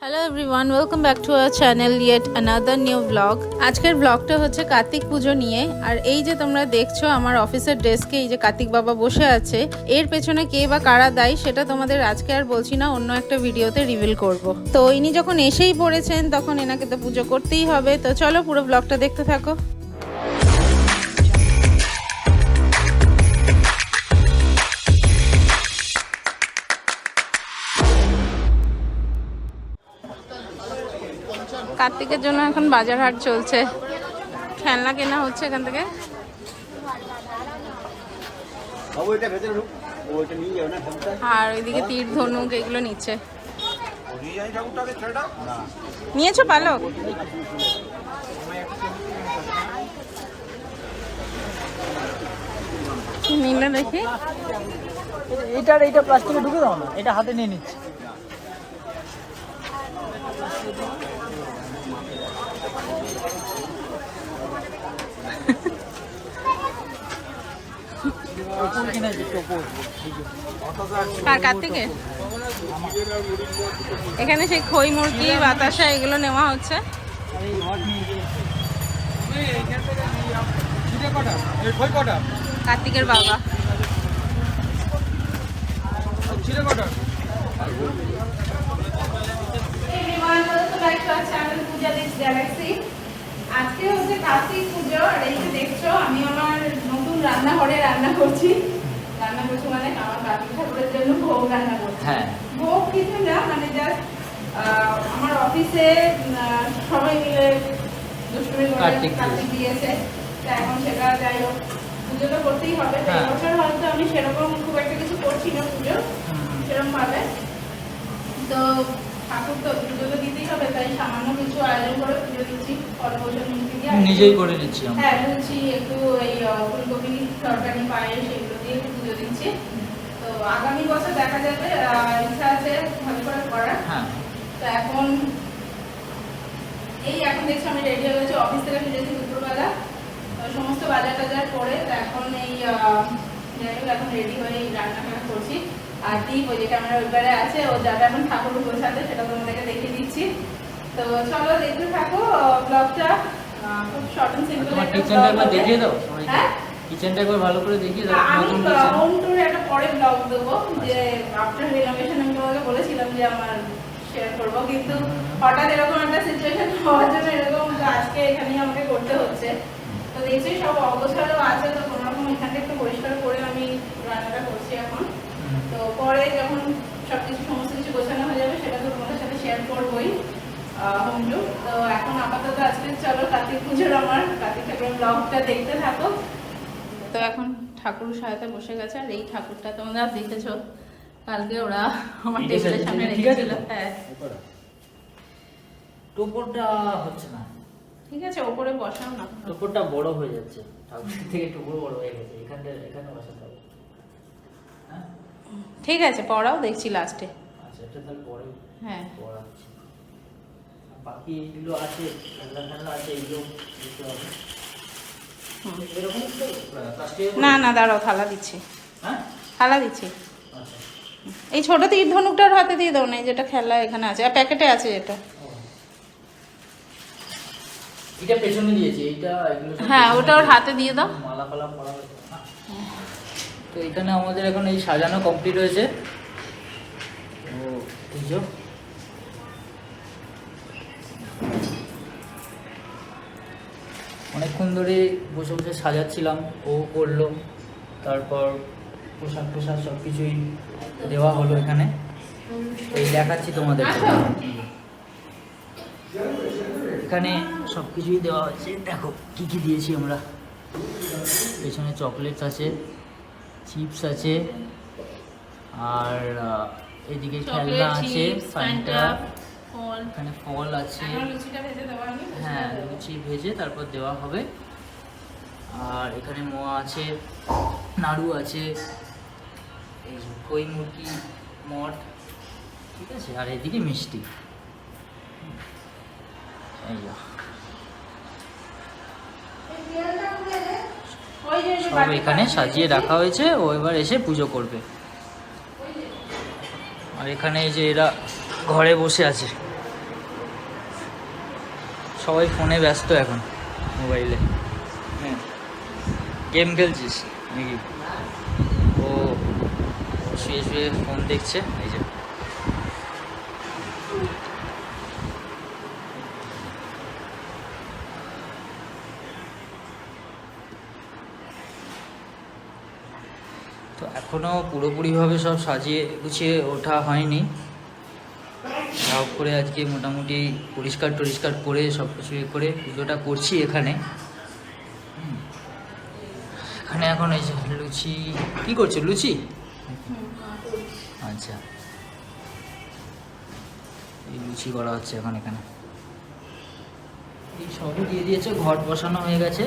Hello everyone, welcome back to our channel yet another new blog. আজকের ব্লগটা হচ্ছে কার্তিক পুজো নিয়ে। আর এই যে তোমরা দেখছো আমার অফিসের ডেস্কে এই যে কার্তিক বাবা বসে আছে, এর পেছনে কে বা কারা দায়ী সেটা তোমাদের আজকে আর বলছি না, অন্য একটা ভিডিওতে রিভিল করব। তো ইনি যখন এসেই পড়েছেন তখন এনাকে তো পুজো করতেই হবে। তো চলো পুরো ব্লগটা দেখতে থাকো। কার্তিকের জন্য এখন বাজার হাট চলছে, খেলনা কেনা হচ্ছে এখান থেকে। আর ওইদিকে তীর ধনুক এগুলো নিচ্ছে। নিয়েছো পালক? নিলে দেখি। এইটা প্লাস্টিকে ঢুকে দাও না, এটা হাতে নিয়ে নিচ্ছে। কার্তিকে এখানে সেই খই মুরগি বাতাসা এগুলো নেওয়া হচ্ছে। কার্তিকের বাবা আজকে হচ্ছে কার্তিক পুজো। আর এই যে দেখছো আমি আমার নতুন রান্নাঘরে রান্না করছি মানে আমার কার্তিক ঠাকুরের জন্য ভোগ রান্না করছি। ভোগ কিছু না, মানে জাস্ট আমার অফিসে সবাই মিলে দুষ্টুমি করে কার্তিক দিয়েছে, তা এখন সেটা যাই হোক পুজো তো করতেই হবে। তো এবছর হয়তো আমি সেরকম খুব একটা কিছু করছি না পুজো সেরকম ভাবে, তো ঠাকুর তো পুজো তো দিতেই হবে, তাই সামান্য কিছু আয়োজন করে পুজো দিচ্ছি। নিজেই করে নিচ্ছি। হ্যাঁ, লুচি একটু এই ফুলকপি তরকারি পায়েস এগুলো দিয়ে পুজো দিচ্ছি। তো আগামী বছর দেখা যাবে, ইচ্ছা আছে ভালো করে করার। তো এখন দেখছি আমি রেডি হয়ে গেছি, অফিস থেকে ফিরেছি দুপুরবেলা, সমস্ত বাজার টাজার করে। তো এখন এই এখন রেডি হয়ে এই রান্নাটা করছি। আর দীপ ওই যে ক্যামেরা ওইবারে আছে, ও যাবে এখন ঠাকুর গোছাতে, সেটা তোমাদেরকে দেখিয়ে দিচ্ছি। তো চলো দেখতে থাকো ব্লগটা। খুব শর্ট এন্ড সিম্পল তোমার কিচেনটা একবার দেখিয়ে দাও। হ্যাঁ, কিচেনটা একবার ভালো করে দেখিয়ে দাও। আমি হোম ট্যুর একটা পরে ব্লগ দেবো, যে আফটার রিনোভেশন আমি তোমাকে বলেছিলাম যে আমার শেয়ার করবো, কিন্তু হঠাৎ এরকম একটা সিচুয়েশন হওয়ার জন্য এরকম আজকে এখানেই আমাকে করতে হচ্ছে। তো দেখছি সব অগোছালো আছে, তো কোনোরকম এখানটা একটু পরিষ্কার করে আমি রান্নাটা করছি এখন। তো পরে যখন সবকিছু সমস্ত কিছু গোছানো হয়ে যাবে সেটা তো তোমাদের সাথে শেয়ার করবোই হোম ট্যুর। তো এখন আপাতত আজকে চলো কার্তিক পুজোর আমার কার্তিক ঠাকুরের ব্লগটা দেখতে থাকো। তো এখন ঠাকুর সাজাতে বসে গেছে। আর এই ঠাকুরটা তোমরা দেখেছো কালকে ওরা আমার টেবিলের সামনে রেখেছিল। হ্যাঁ, টোপরটা হচ্ছে না। ঠিক আছে, ওপরে বসাও না। টোপরটা বড় হয়ে যাচ্ছে, ঠাকুর থেকে টোপর বড় হয়ে গেছে। এখানে বসাতে হবে। হ্যাঁ, ঠিক আছে, পড়াও দেখছি লাস্টে। আচ্ছা, এটা তাহলে পরে পড়াচ্ছি। বাকি এগুলো আছে, খেলনা আছে, এগুলো দিতে হবে। না না, দাঁড়াও, থালা দিচ্ছি। হ্যাঁ, থালা দিচ্ছি। আচ্ছা, এই ছোট তীর ধনুকটার হাতে দিয়ে দাও না, যেটা খেলা এখানে আছে, আর প্যাকেটে আছে যেটা। এটা পেছনে দিয়েছি, এইটা এগুলো হ্যাঁ, ওটা ওর হাতে দিয়ে দাও। মালা ফালা পরা হয়েছে না। তো এখানে আমাদের এখন এই সাজানো কমপ্লিট হয়েছে। ও বুঝছো, অনেকক্ষণ ধরে বসে বসে সাজাচ্ছিলাম, ও করলো। তারপর পোশাক সব কিছুই দেওয়া হলো এখানে। এই দেখাচ্ছি তোমাদের। এখানে সব কিছুই দেওয়া হয়েছে, দেখো কি কি দিয়েছি আমরা। পেছনে চকলেটস আছে, চিপস আছে, আর এদিকে খেলনা আছে, ফ্যান্টা, এখানে ফল আছে। হ্যাঁ, লুচি ভেজে তারপর দেওয়া হবে। আর এখানে মোয়া আছে, নাড়ু আছে, এই খই মুরগি মঠ, ঠিক আছে। আর এদিকে মিষ্টি। সব এখানে সাজিয়ে রাখা হয়েছে, ও এবার এসে পুজো করবে। আর এখানে এই যে এরা ঘরে বসে আছে, সবাই ফোনে ব্যস্ত এখন, মোবাইলে। হ্যাঁ, গেম খেলছিস নাকি? ও শুয়ে শুয়ে ফোন দেখছে, এই যে। তো এখনও পুরোপুরিভাবে সব সাজিয়ে গুছিয়ে ওঠা হয়নি। সব করে আজকে মোটামুটি পরিষ্কার টরিষ্কার করে সব কিছু করে পুজোটা করছি এখানে। এখানে এখন এই যে লুচি, কী করছো লুচি? আচ্ছা, এই লুচি করা হচ্ছে এখন এখানে। এই সবই দিয়ে দিয়েছে, ঘট বসানো হয়ে গেছে।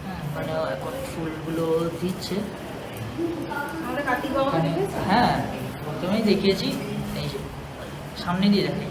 হ্যাঁ, মানে এখন ফুলগুলো দিচ্ছে। হ্যাঁ, প্রথমেই দেখিয়েছি, এই যে সামনে দিয়ে দেখাই,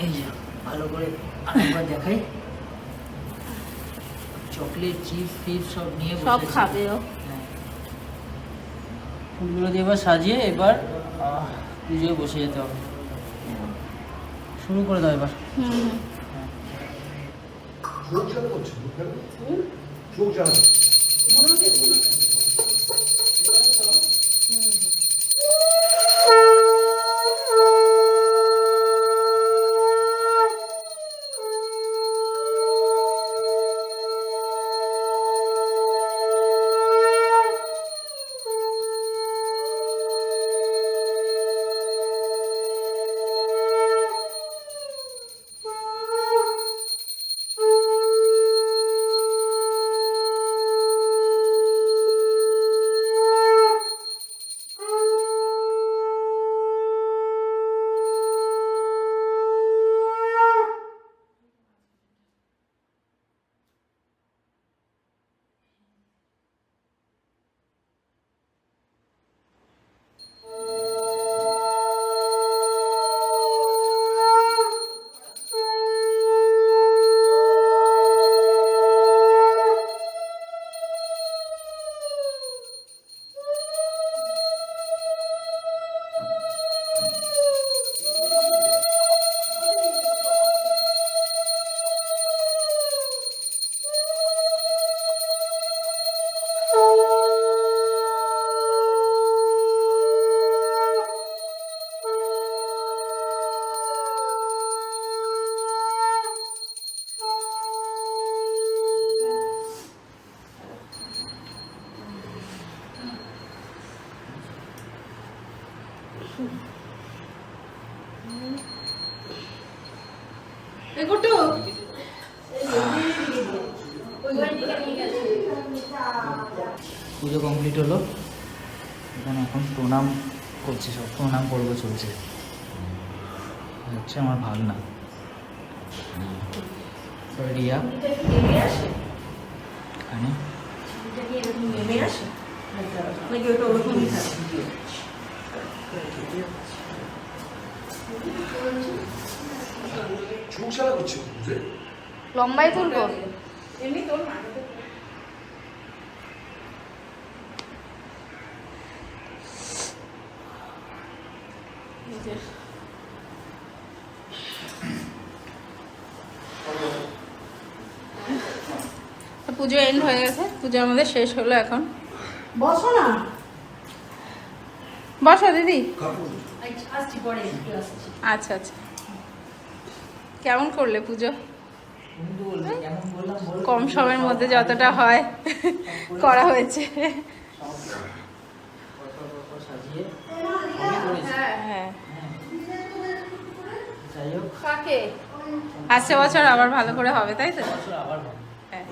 এই যে ভালো করে আরেকবার দেখাই। চকলেট চিপস ফিপস সব নিয়ে সব খাবে ও। হ্যাঁ, ফুলগুলো দিয়ে এবার সাজিয়ে এবার পুজোয় বসে যেতে হবে। শুরু করে দাও এবার। পুজো কমপ্লিট হলো, এখানে এখন প্রণাম করছে, সব প্রণাম পর্ব চলছে। হচ্ছে আমার ভাগনা রিয়া, এখানে লম্বাই তুলবো এমনি তোর পুজো এন্ড হয়ে গেছে, পুজো আমাদের শেষ হলো। এখন বসো না, বসো দিদি। আসছি পরে আচ্ছা আচ্ছা, কেমন করলে পুজো? কম সময়ের মধ্যে যতটা হয় করা হয়েছে। হ্যাঁ, আসছে বছর আবার ভালো করে হবে, তাই তো? হ্যাঁ।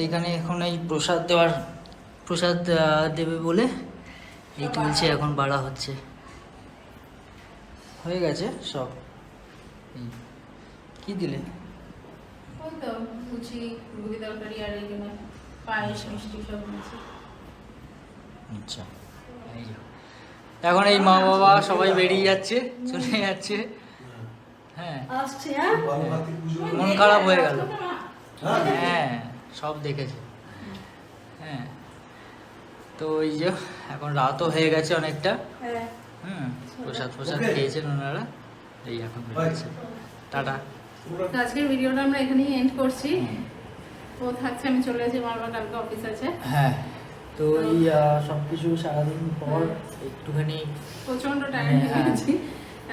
এইখানে এখন এই প্রসাদ দেবে বলে এই তুলছে, এখন বাড়া হচ্ছে, হয়ে গেছে সব। কি দিলে? ওই তো লুচি, রুটি তরকারি আর এখানে পায়েস মিষ্টি সব আছে। আচ্ছা, এখন এই মা বাবা সবাই বেরিয়ে যাচ্ছে, চলে যাচ্ছে। হ্যাঁ, আসছি। হ্যাঁ, মন খারাপ হয়ে গেল। হ্যাঁ, সব দেখেছে। হ্যাঁ, তো ওই যে এখন রাতও হয়ে গেছে অনেকটা। হ্যাঁ, হুম, প্রসাদ খেয়েছেন ওনারা, এই এখন বেরোচ্ছে। টাটা। তো আজকের ভিডিওটা আমরা এখানেই এন্ড করছি। ও থাকছে, আমি চলে যাচ্ছি, আমার আবার কালকে অফিস আছে। হ্যাঁ, তো এই সব কিছু সারাদিন পর একটুখানি প্রচন্ড টাইম হ্যাঁ, হয়ে গেছি।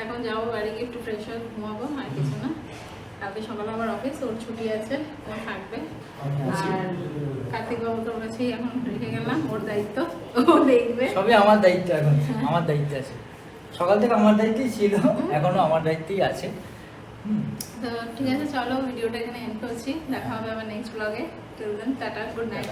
এখন যাবো বাড়ি গিয়ে একটু ফ্রেশ হয়ে ঘুমাবো, আর কিছু না। কালকে সকালে আবার অফিস, ওর ছুটি আছে, ও থাকবে। আর কার্তিক বাবু তোর কাছেই এখন রেখে গেলাম, ওর দায়িত্ব, ও দেখবে। সবই আমার দায়িত্ব এখন, আমার দায়িত্ব আছে। সকাল থেকে আমার দায়িত্বই ছিল, এখনো আমার দায়িত্বই আছে। তো ঠিক আছে, চলো ভিডিওটা এখানে এন্ড করছি। দেখা হবে আবার নেক্সট ব্লগে। Till then tata, good night.